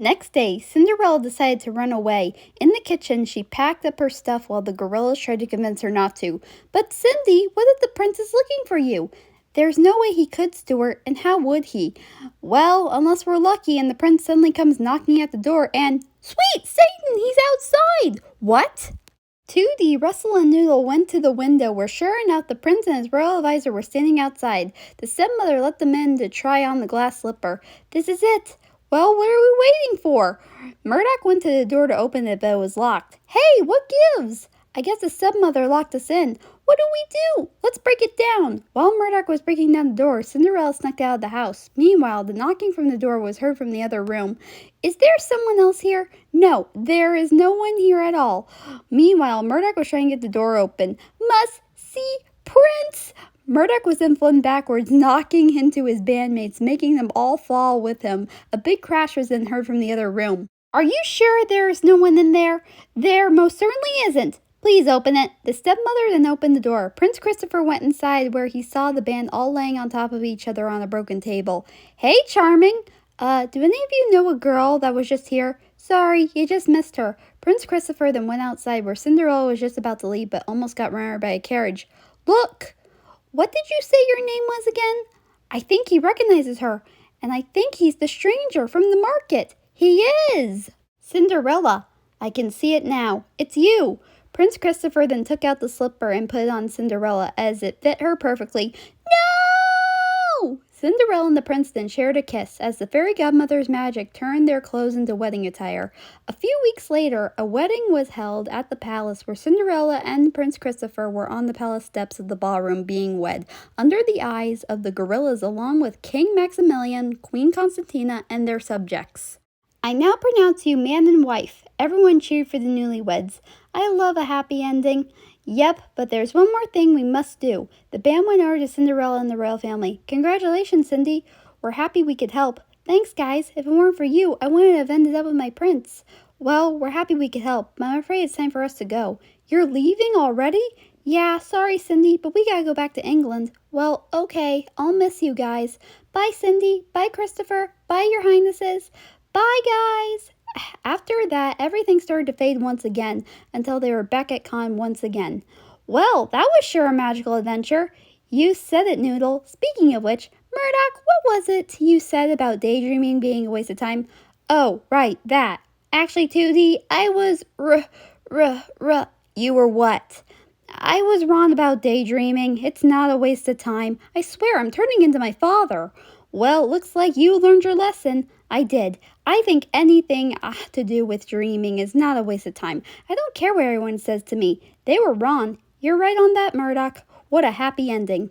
Next day, Cinderella decided to run away. In the kitchen, she packed up her stuff while the gorillas tried to convince her not to. But Cindy, what if the prince is looking for you? There's no way he could, Stuart, and how would he? Well, unless we're lucky and the prince suddenly comes knocking at the door and, Sweet Satan, he's outside! What? Tooty, Rustle, and Noodle went to the window where sure enough the prince and his royal advisor were standing outside. The stepmother let them in to try on the glass slipper. This is it. Well, what are we waiting for? Murdoch went to the door to open it, but it was locked. Hey, what gives? I guess the stepmother locked us in. What do we do? Let's break it down. While Murdoch was breaking down the door, Cinderella snuck out of the house. Meanwhile, the knocking from the door was heard from the other room. Is there someone else here? No, there is no one here at all. Meanwhile, Murdoch was trying to get the door open. Must see Prince! Murdoch was then flown backwards, knocking into his bandmates, making them all fall with him. A big crash was then heard from the other room. Are you sure there is no one in there? There most certainly isn't. Please open it. The stepmother then opened the door. Prince Christopher went inside where he saw the band all laying on top of each other on a broken table. Hey, Charming! Do any of you know a girl that was just here? Sorry, you just missed her. Prince Christopher then went outside where Cinderella was just about to leave but almost got run over by a carriage. Look! What did you say your name was again? I think he recognizes her, and I think he's the stranger from the market. He is! Cinderella. I can see it now. It's you. Prince Christopher then took out the slipper and put it on Cinderella as it fit her perfectly. No! Cinderella and the prince then shared a kiss as the fairy godmother's magic turned their clothes into wedding attire. A few weeks later, a wedding was held at the palace where Cinderella and Prince Christopher were on the palace steps of the ballroom being wed, under the eyes of the gorillas along with King Maximilian, Queen Constantina, and their subjects. I now pronounce you man and wife. Everyone cheered for the newlyweds. I love a happy ending. Yep, but there's one more thing we must do. The band went over to Cinderella and the royal family. Congratulations, Cindy. We're happy we could help. Thanks, guys. If it weren't for you, I wouldn't have ended up with my prince. Well, we're happy we could help, but I'm afraid it's time for us to go. You're leaving already? Yeah, sorry, Cindy, but we gotta go back to England. Well, okay, I'll miss you guys. Bye, Cindy. Bye, Christopher. Bye, your highnesses. Bye, guys. After that, everything started to fade once again, until they were back at Con once again. Well, that was sure a magical adventure. You said it, Noodle. Speaking of which, Murdoch, what was it you said about daydreaming being a waste of time? Oh, right, that. Actually, Tootie, I was You were what? I was wrong about daydreaming. It's not a waste of time. I swear, I'm turning into my father. Well, looks like you learned your lesson. I did. I think anything to do with dreaming is not a waste of time. I don't care what everyone says to me. They were wrong. You're right on that, Murdoch. What a happy ending.